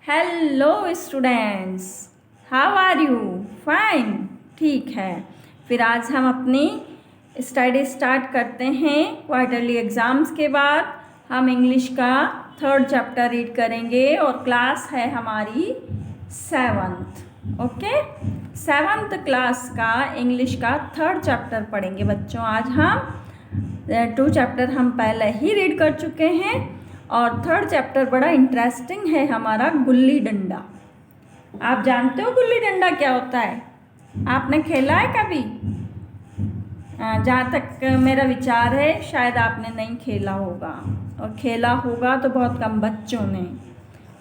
Hello students, how are you? Fine, ठीक है। फिर आज हम अपनी स्टडी स्टार्ट करते हैं। क्वार्टरली एग्ज़ाम्स के बाद हम इंग्लिश का 3rd चैप्टर रीड करेंगे और क्लास है हमारी 7th। ओके, 7th क्लास का इंग्लिश का 3rd चैप्टर पढ़ेंगे बच्चों। आज हम 2 चैप्टर हम पहले ही रीड कर चुके हैं और 3rd चैप्टर बड़ा इंटरेस्टिंग है हमारा, गुल्ली डंडा। आप जानते हो गुल्ली डंडा क्या होता है? आपने खेला है कभी? जहाँ तक मेरा विचार है शायद आपने नहीं खेला होगा, और खेला होगा तो बहुत कम बच्चों ने,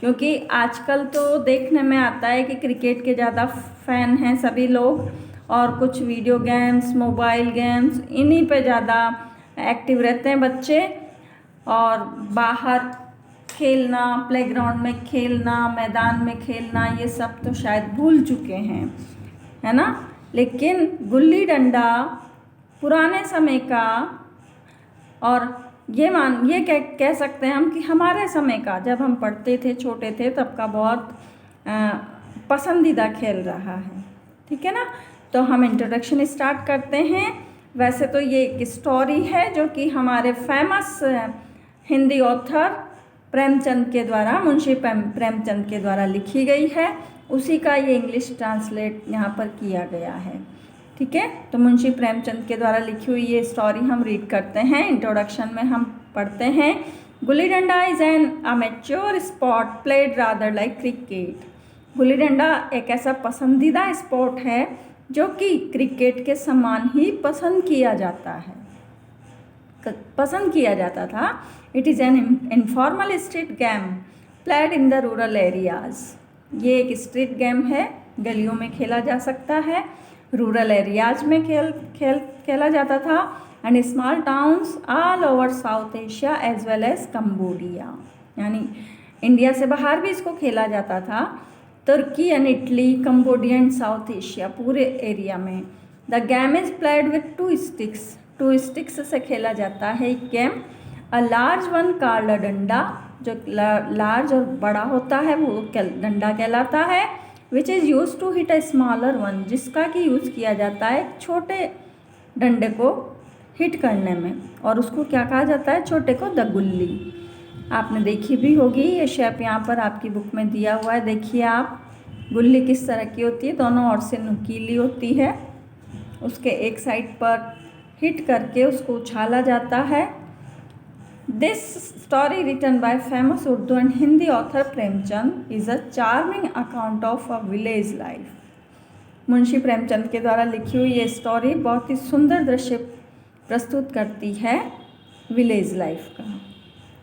क्योंकि आजकल तो देखने में आता है कि क्रिकेट के ज़्यादा फ़ैन हैं सभी लोग, और कुछ वीडियो गेम्स, मोबाइल गेम्स, इन्हीं पे ज़्यादा एक्टिव रहते हैं बच्चे। और बाहर खेलना, प्लेग्राउंड में खेलना, मैदान में खेलना, ये सब तो शायद भूल चुके हैं, है ना। लेकिन गुल्ली डंडा पुराने समय का, और ये कह सकते हैं हम कि हमारे समय का, जब हम पढ़ते थे, छोटे थे, तब का बहुत पसंदीदा खेल रहा है। ठीक है ना। तो हम इंट्रोडक्शन स्टार्ट करते हैं। वैसे तो ये एक स्टोरी है जो कि हमारे फेमस हिंदी ऑथर प्रेमचंद के द्वारा, मुंशी प्रेमचंद के द्वारा लिखी गई है। उसी का ये इंग्लिश ट्रांसलेट यहाँ पर किया गया है। ठीक है, तो मुंशी प्रेमचंद के द्वारा लिखी हुई ये स्टोरी हम रीड करते हैं। इंट्रोडक्शन में हम पढ़ते हैं, gulli danda is an amateur sport played rather like cricket. Gulli danda एक ऐसा पसंदीदा स्पोर्ट है जो कि क्रिकेट के समान ही पसंद किया जाता था। It is an informal street game played in the rural areas. ये एक स्ट्रीट गेम है, गलियों में खेला जा सकता है, रूरल एरियाज में खेला जाता था, and small towns all over South Asia as well as Cambodia. यानी इंडिया से बाहर भी इसको खेला जाता था, तुर्की and Italy, Cambodia and South Asia, पूरे एरिया में। The game is played with 2 sticks. 2 sticks से खेला जाता है एक गेम। A large one called a danda, जो लार्ज और बड़ा होता है वो डंडा कहलाता है। Which is use to hit a smaller one, जिसका कि यूज़ किया जाता है छोटे डंडे को हिट करने में, और उसको क्या कहा जाता है? छोटे को द गुल्ली। आपने देखी भी होगी, ये शेप यहाँ पर आपकी बुक में दिया हुआ है। देखिए आप, गुल्ली किस तरह की होती है, दोनों ओर से नुकीली होती है, उसके एक साइड पर हिट करके उसको उछाला जाता है। This story written by famous Urdu and Hindi author Premchand is a charming account of a village life. Munshi Premchand के द्वारा लिखी हुई ये स्टोरी बहुत ही सुंदर दृश्य प्रस्तुत करती है विलेज लाइफ का।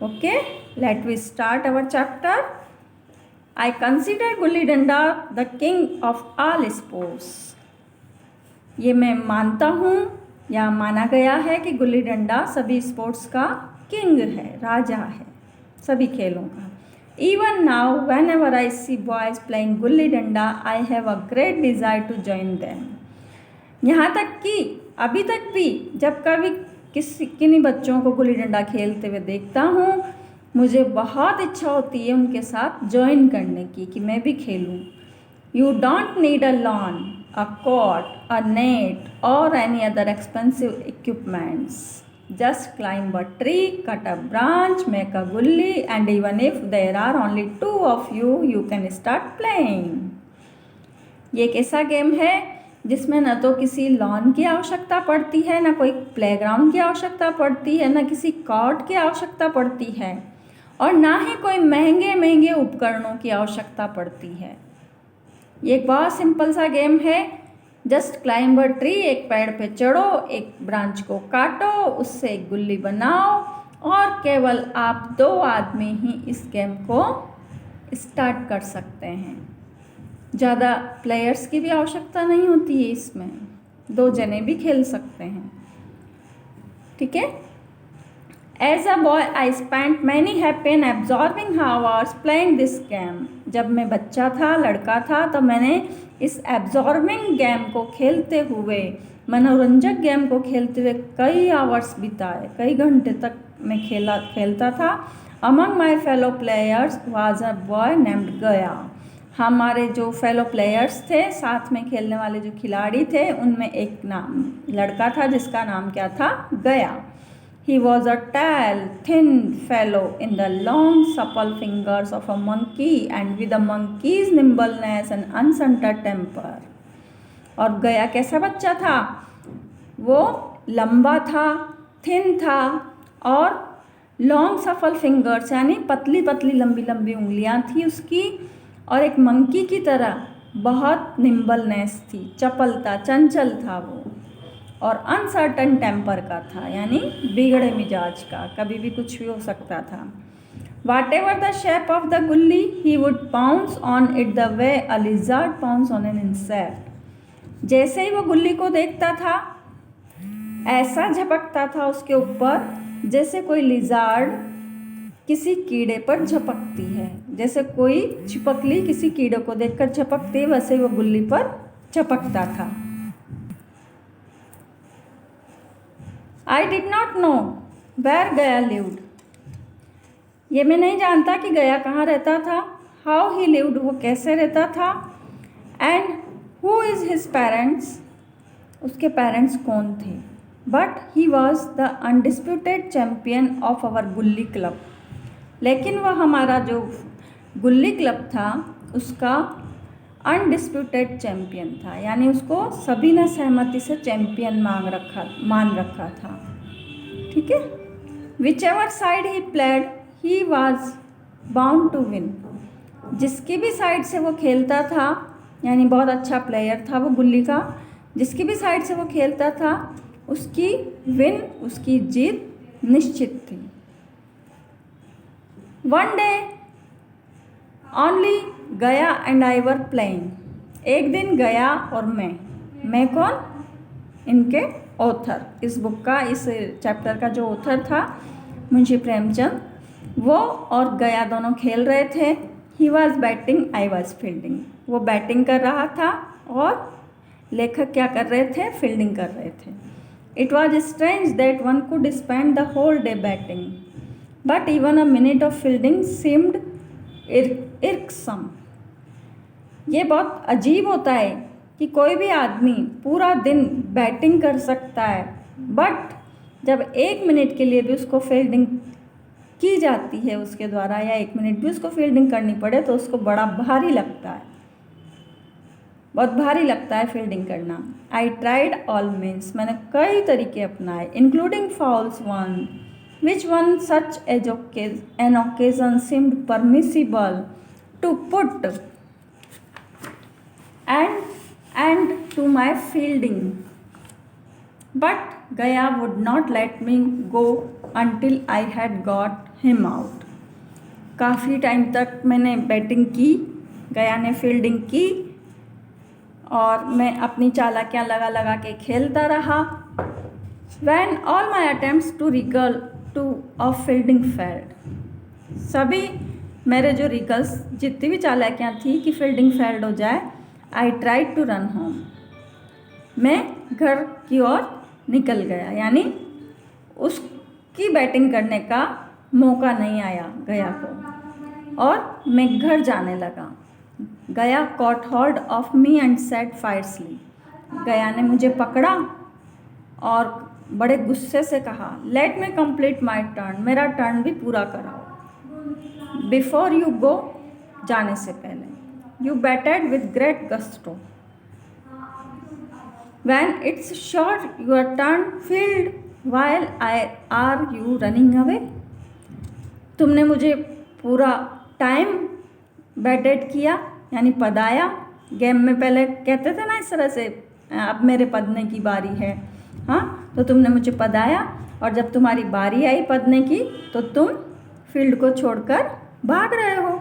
Okay, let we start our chapter. I consider gulli danda the king of all sports. ये मैं मानता हूँ या माना गया है कि गुल्ली डंडा सभी स्पोर्ट्स का किंग है, राजा है, सभी खेलों का। Even now whenever I see boys playing gulli danda I have a great desire to join them. यहाँ तक कि अभी तक भी जब कभी किन्हीं बच्चों को गुल्ली डंडा खेलते हुए देखता हूँ, मुझे बहुत इच्छा होती है उनके साथ ज्वाइन करने की, कि मैं भी खेलूँ। You don't need a lawn, a court, a net, or any other expensive equipments. Just climb a tree, cut a branch, make a gully, and even if there are only 2 of you, you can start playing. ये एक ऐसा game है जिसमें न तो किसी lawn की आवश्यकता पड़ती है, न कोई प्लेग्राउंड की आवश्यकता पड़ती है, न किसी कोर्ट की आवश्यकता पड़ती है, और ना ही कोई महंगे उपकरणों की आवश्यकता पड़ती है। ये एक बहुत सिंपल सा गेम है। जस्ट क्लाइंब अ ट्री, एक पेड़ पे चढ़ो, एक ब्रांच को काटो, उससे एक गुल्ली बनाओ, और केवल आप 2 आदमी ही इस गेम को स्टार्ट कर सकते हैं। ज़्यादा प्लेयर्स की भी आवश्यकता नहीं होती है इसमें, 2 जने भी खेल सकते हैं। ठीक है। As a boy I spent many happy and absorbing hours playing this game. जब मैं बच्चा था, लड़का था, तो मैंने इस एब्जॉर्बिंग गेम को खेलते हुए, मनोरंजक गेम को खेलते हुए कई आवर्स बिताए, कई घंटे तक मैं खेलता था। Among my fellow players was a boy named गया। हमारे जो फेलो प्लेयर्स थे, साथ में खेलने वाले जो खिलाड़ी थे, उनमें एक नाम लड़का था जिसका नाम क्या था? गया। He was a tall, thin fellow in the long, supple fingers of a monkey and with a monkey's nimbleness and uncertain temper. और गया कैसा बच्चा था? वो लंबा था, थिन था और लॉन्ग सफल फिंगर्स यानी पतली पतली लंबी लंबी उंगलियां थी उसकी, और एक मंकी की तरह बहुत निम्बलनेस थी, चपलता, चंचल था वो, और अनसर्टन टेम्पर का था यानी बिगड़े मिजाज का, कभी भी कुछ भी हो सकता था। Whatever the shape of the gulli he would pounce on it the way a lizard pounce on an insect. जैसे ही वो गुल्ली को देखता था ऐसा झपकता था उसके ऊपर जैसे कोई लिजार्ड किसी कीड़े पर झपकती है, जैसे कोई छिपकली किसी कीड़े को देखकर झपकती है, वैसे वो गुल्ली पर झपकता था। I did not know where गया lived. ये मैं नहीं जानता कि गया कहाँ रहता था। How he lived, वो कैसे रहता था। And who is his parents, उसके पेरेंट्स कौन थे। But he was the undisputed champion of our गुल्ली क्लब। लेकिन वह हमारा जो गुल्ली क्लब था उसका अनडिस्प्यूटेड चैम्पियन था, यानी उसको सभी ने सहमति से चैम्पियन मान रखा था। ठीक है। Whichever side he played he was bound to win. जिसकी भी साइड से वो खेलता था, यानी बहुत अच्छा प्लेयर था वो गुल्ली का, जिसकी भी साइड से वो खेलता था उसकी जीत निश्चित थी। वन डे ओनली गया एंड आई वर प्लेइंग। एक दिन गया और मैं कौन? इनके ऑथर, इस बुक का, इस चैप्टर का जो ऑथर था मुंशी प्रेमचंद, वो और गया दोनों खेल रहे थे। He was batting, I was fielding. वो बैटिंग कर रहा था और लेखक क्या कर रहे थे? फील्डिंग कर रहे थे। It was strange that one could spend the whole day batting but even a minute of fielding seemed irksome. ये बहुत अजीब होता है कि कोई भी आदमी पूरा दिन बैटिंग कर सकता है, बट जब एक मिनट के लिए भी उसको फील्डिंग की जाती है उसके द्वारा, या एक मिनट भी उसको फील्डिंग करनी पड़े तो उसको बड़ा भारी लगता है, बहुत भारी लगता है फील्डिंग करना। आई ट्राइड ऑल मीन्स, मैंने कई तरीके अपनाए, including false one which one such an occasion seemed permissible to put and to my fielding, but Gaya would not let me go until I had got him out. काफ़ी time तक मैंने batting की, गया ने fielding की और मैं अपनी चालाकियाँ लगा के खेलता रहा। When all my attempts to wriggle to of fielding failed, सभी मेरे जो रिगल्स, जितनी भी चालाकियाँ थी कि फील्डिंग फेल्ड हो जाए, I tried to run home, मैं घर की ओर निकल गया, यानी उसकी बैटिंग करने का मौका नहीं आया गया को और मैं घर जाने लगा। Gaya caught hold of me and said fiercely, Gaya ने मुझे पकड़ा और बड़े गुस्से से कहा, let me complete my turn, मेरा टर्न भी पूरा कराओ। बिफोर यू गो, जाने से पहले। You batted with great gusto, when it's sure your turn field while I are you running away. तुमने मुझे पूरा टाइम बैटेड किया, यानी पदाया। गेम में पहले कहते थे ना इस तरह से, अब मेरे पदने की बारी है, हाँ, तो तुमने मुझे पदाया और जब तुम्हारी बारी आई पदने की तो तुम फील्ड को छोड़कर भाग रहे हो।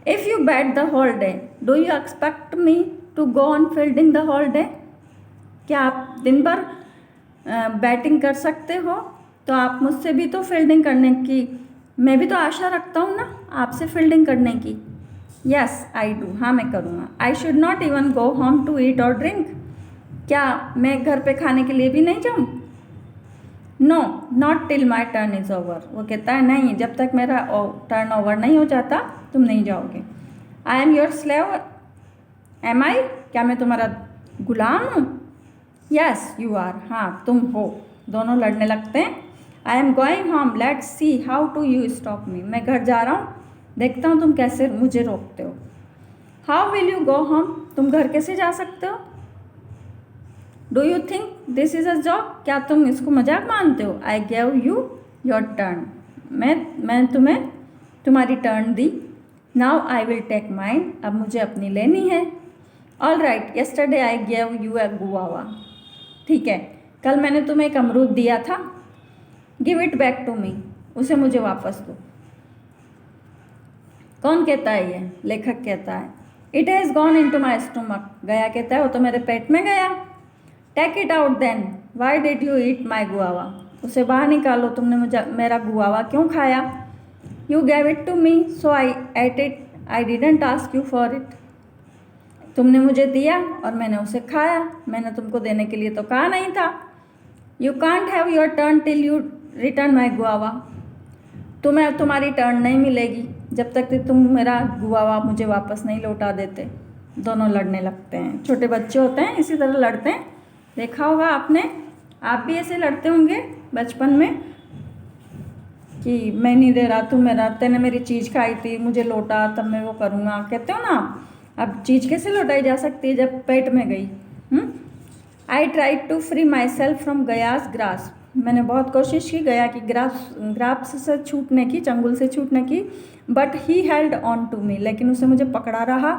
If you bat the whole day do you expect me to go on fielding the whole day. क्या आप दिन भर बैटिंग कर सकते हो? तो आप मुझसे भी तो फील्डिंग करने की, मैं भी तो आशा रखता हूँ ना आपसे फील्डिंग करने की। यस आई डू, हाँ मैं करूँगा। I should not even go home to eat और ड्रिंक, क्या मैं घर पे खाने के लिए भी नहीं जाऊँ? No not till my turn is over. वो कहता है नहीं, जब तक मेरा टर्न ओवर नहीं हो जाता तुम नहीं जाओगे। I am your slave, am I, क्या मैं तुम्हारा गुलाम हूँ? यस यू आर, हाँ तुम हो। दोनों लड़ने लगते हैं। I am going home, let's see how to you stop me. मैं घर जा रहा हूँ, देखता हूँ तुम कैसे मुझे रोकते हो। How will you go home, तुम घर कैसे जा सकते हो? Do you think this is a job, क्या तुम इसको मजाक मानते हो? I gave you your turn, मैं तुम्हें तुम्हारी टर्न दी। Now I will take mine, अब मुझे अपनी लेनी है। All right, yesterday I gave you a guava, ठीक है कल मैंने तुम्हें एक अमरूद दिया था। गिव इट बैक टू मी, उसे मुझे वापस दो। कौन कहता है ये? लेखक कहता है। It has gone in to my stomach, गया कहता है वो तो मेरे पेट में गया। Take it out then, why did you eat my guava, उसे बाहर निकालो, तुमने मुझे मेरा गुआवा क्यों खाया? You gave it to me so I ate it, I didn't ask you for it, तुमने मुझे दिया और मैंने उसे खाया, मैंने तुमको देने के लिए तो कहा नहीं था। You can't have your turn till you return my guava, तुम्हें तुम्हारी टर्न नहीं मिलेगी जब तक कि तुम मेरा गुआवा मुझे वापस नहीं लौटा देते। दोनों लड़ने लगते हैं। छोटे बच्चे होते हैं इसी तरह लड़ते हैं, देखा होगा आपने, आप भी ऐसे लड़ते होंगे बचपन में कि मैं नहीं दे रहा, तू मेरा, तेने मेरी चीज़ खाई थी, मुझे लौटा, तब मैं वो करूँगा, कहते हो ना। अब चीज़ कैसे लौटाई जा सकती है जब पेट में गई? I tried to free myself from Gaya's grasp, मैंने बहुत कोशिश की गया कि ग्रास से छूटने की, चंगुल से छूटने की। But he held on to me, लेकिन उसे मुझे पकड़ा रहा।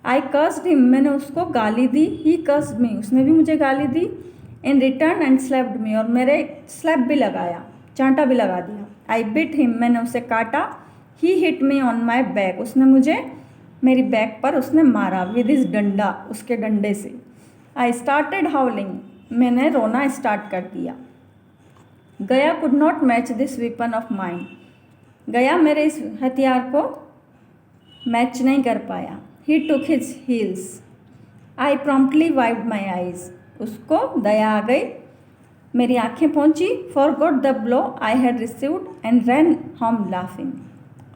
आई कर्स्ड हिम, मैंने उसको गाली दी। ही कर्स्ड मी, उसने भी मुझे गाली दी। In return and slapped me, और मेरे स्लैप भी लगाया, चांटा भी लगा दिया। आई बिट हिम, मैंने उसे काटा। He hit me on my back, उसने मुझे मेरी बैक पर उसने मारा विद इज डंडा, उसके डंडे से। आई स्टार्टेड हाउलिंग, मैंने रोना स्टार्ट कर दिया। Gaya could not match this weapon of mine, Gaya मेरे इस हथियार को मैच नहीं कर पाया। He took his heels, I promptly wiped my eyes, उसको दया आ गई, मेरी आंखें पहुंची। Forgot the blow I had received and ran home laughing,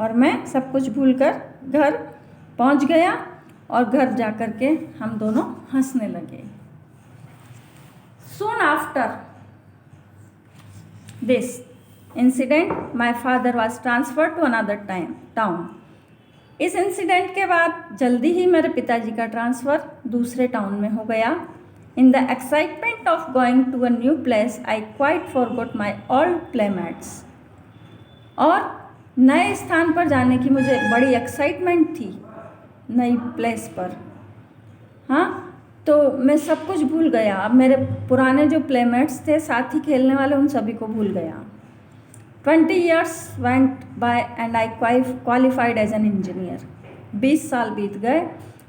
और मैं सब कुछ भूलकर घर पहुंच गया और घर जा कर के हम दोनों हंसने लगे। Soon after this incident, my father was transferred to another town. इस इंसिडेंट के बाद जल्दी ही मेरे पिताजी का ट्रांसफ़र दूसरे टाउन में हो गया। In the excitement of going to a new place I quite forgot my old playmates, और नए स्थान पर जाने की मुझे बड़ी एक्साइटमेंट थी, नई प्लेस पर। हाँ, तो मैं सब कुछ भूल गया। अब मेरे पुराने जो प्लेमेट्स थे, साथी खेलने वाले, उन सभी को भूल गया। 20 years went by and I qualified as an engineer. 20 साल बीत गए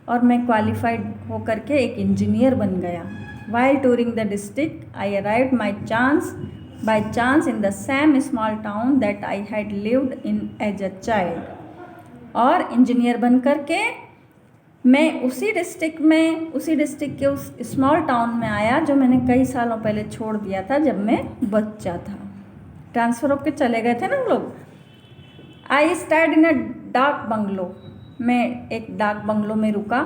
और मैं क्वालिफाइड होकर के एक इंजीनियर बन गया। While touring the district, I arrived by chance in the same small town that I had lived in as a child. और इंजीनियर बन कर के मैं उसी डिस्ट्रिक्ट के उस स्मॉल टाउन में आया जो मैंने कई सालों पहले छोड़ दिया था जब मैं बच्चा था। ट्रांसफ़र होकर चले गए थे ना हम लोग। I stayed in a dark bungalow, मैं एक डार्क बंगलो में रुका।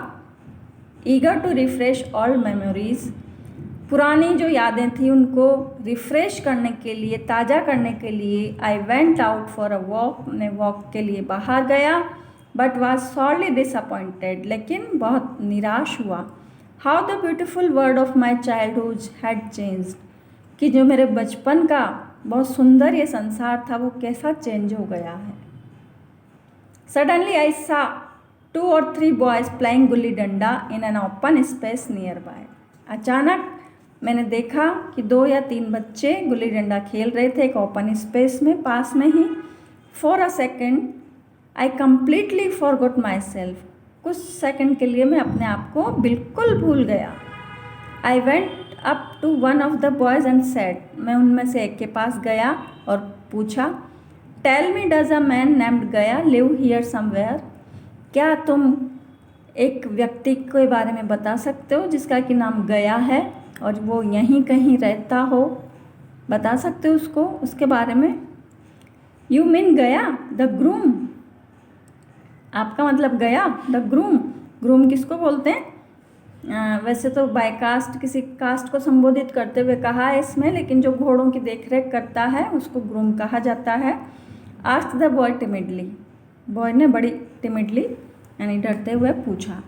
Eager to refresh all memories, पुरानी जो यादें थी उनको रिफ़्रेश करने के लिए, ताज़ा करने के लिए। I went out for a walk, मैं वॉक के लिए बाहर गया। बट वॉज सॉरली डिसअपॉइंटेड, लेकिन बहुत निराश हुआ। How the beautiful world of my childhood had changed, कि जो मेरे बचपन का बहुत सुंदर ये संसार था वो कैसा चेंज हो गया है। सडनली आई सा 2 or 3 बॉयज़ प्लेइंग गुल्ली डंडा in an open space near by. अचानक मैंने देखा कि 2 या 3 बच्चे गुल्ली डंडा खेल रहे थे एक ओपन स्पेस में, पास में ही। For a second I completely forgot myself, कुछ सेकंड के लिए मैं अपने आप को बिल्कुल भूल गया। I went up to one of the boys and said, मैं उनमें से एक के पास गया और पूछा, tell me does a man named Gaya live here somewhere, क्या तुम एक व्यक्ति के बारे में बता सकते हो जिसका कि नाम गया है और वो यहीं कहीं रहता हो? बता सकते हो उसको, उसके बारे में? यू मीन गया, द ग्रूम। आपका मतलब गया, द ग्रूम। ग्रूम किसको बोलते हैं? वैसे तो बाय कास्ट किसी कास्ट को संबोधित करते हुए कहा है इसमें, लेकिन जो घोड़ों की देखरेख करता है उसको ग्रूम कहा जाता है। Asked the boy timidly, boy ने बड़ी टिमिडली यानी डरते हुए पूछा।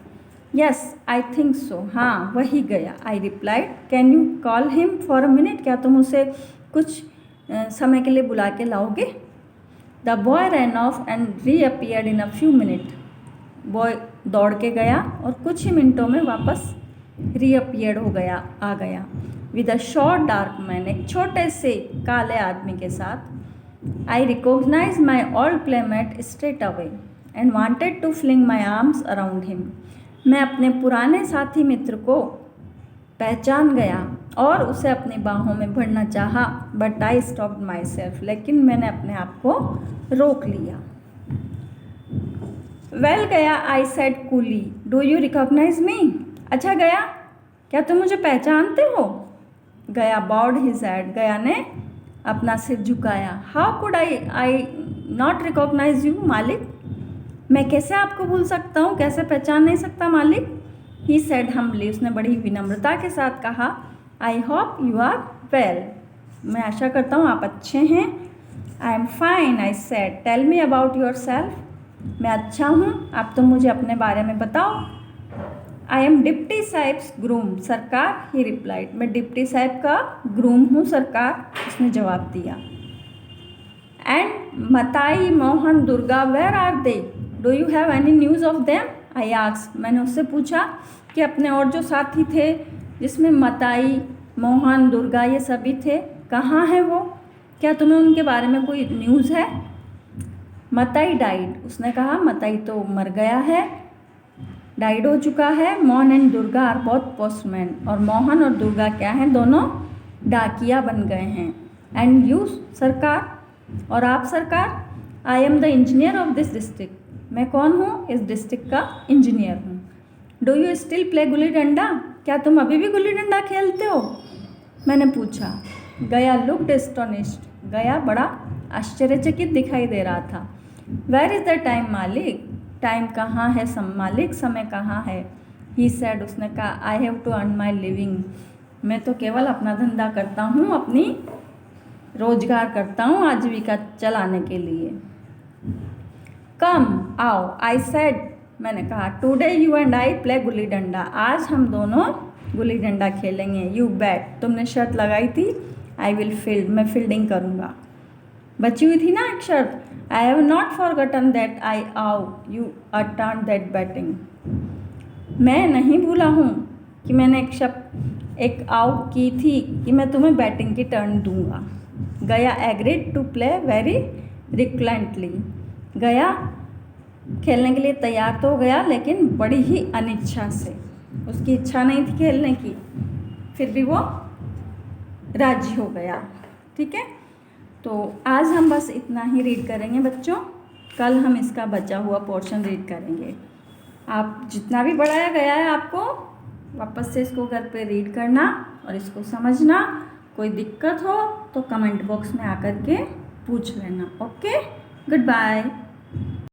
यस आई थिंक सो, हाँ वही गया। I replied, can you call him for a minute, क्या तुम उसे कुछ समय के लिए बुला के लाओगे? The boy ran off and reappeared in a few minute, boy दौड़ के गया और कुछ ही मिनटों में वापस रीअपियर्ड हो गया, आ गया। With a short dark man, एक छोटे से काले आदमी के साथ। I recognise my old playmate straight away and wanted to fling my arms around him, मैं अपने पुराने साथी मित्र को पहचान गया और उसे अपनी बाहों में भरना चाहा। But I stopped myself, लेकिन मैंने अपने आप को रोक लिया। Well Gaya, I said coolly, do you recognise me, अच्छा गया क्या तुम मुझे पहचानते हो? गया बाउड हिज हेड, गया ने अपना सिर झुकाया। How could I not recognise you malik, मैं कैसे आपको भूल सकता हूँ, कैसे पहचान नहीं सकता मालिक? ही सेड हम्बली, उसने बड़ी विनम्रता के साथ कहा। I hope you are well, मैं आशा करता हूँ आप अच्छे हैं। I am fine, I said, tell me about yourself, मैं अच्छा हूँ, आप तो मुझे अपने बारे में बताओ। I am deputy sahib's groom sarkar, he replied, मैं डिप्टी साहिब का ग्रूम हूँ सरकार, उसने जवाब दिया। And Matai Mohan Durga where are they, do you have any news of them, I asked, मैंने उससे पूछा कि अपने और जो साथी थे जिसमें मताई मोहन दुर्गा ये सभी थे, कहाँ हैं वो, क्या तुम्हें उनके बारे में कोई न्यूज़ है? मताई डाइड, उसने कहा मताई तो मर गया है, डाइड हो चुका है। Mohan and Durga are both postman, और मोहन और दुर्गा क्या हैं, दोनों डाकिया बन गए हैं। एंड यू सरकार, और आप सरकार? I am the engineer of this district, मैं कौन हूँ, इस डिस्ट्रिक्ट का इंजीनियर हूँ। Do you still play gulli danda, क्या तुम अभी भी गुल्ली डंडा खेलते हो, मैंने पूछा। गया लुक्ड एस्टोनिश्ड, गया बड़ा आश्चर्यचकित दिखाई दे रहा था। वेयर इज़ द टाइम मालिक, टाइम कहाँ है मालिक, समय कहाँ है? ही सेड, उसने कहा, I have to earn my living, मैं तो केवल अपना धंधा करता हूँ, अपनी रोजगार करता हूँ आजीविका चलाने के लिए। कम आओ, आई सेड, मैंने कहा, today you and I play gulli danda, आज हम दोनों गुल्ली डंडा खेलेंगे। यू बैट, तुमने शर्त लगाई थी, आई विल फील्ड, मैं फील्डिंग करूँगा। बची हुई थी ना एक शर्त, I have not forgotten that I owe you your turn that batting, मैं नहीं भूला हूँ कि मैंने एक आउ की थी कि मैं तुम्हें बैटिंग की टर्न दूंगा। गया एग्रीड टू प्ले वेरी रिक्लेंटली, गया खेलने के लिए तैयार तो हो गया, लेकिन बड़ी ही अनिच्छा से, उसकी इच्छा नहीं थी खेलने की, फिर भी वो राजी हो गया। ठीक है, तो आज हम बस इतना ही रीड करेंगे बच्चों, कल हम इसका बचा हुआ पोर्शन रीड करेंगे। आप जितना भी पढ़ाया गया है आपको वापस से इसको घर पे रीड करना और इसको समझना। कोई दिक्कत हो तो कमेंट बॉक्स में आकर के पूछ लेना। Okay, good bye.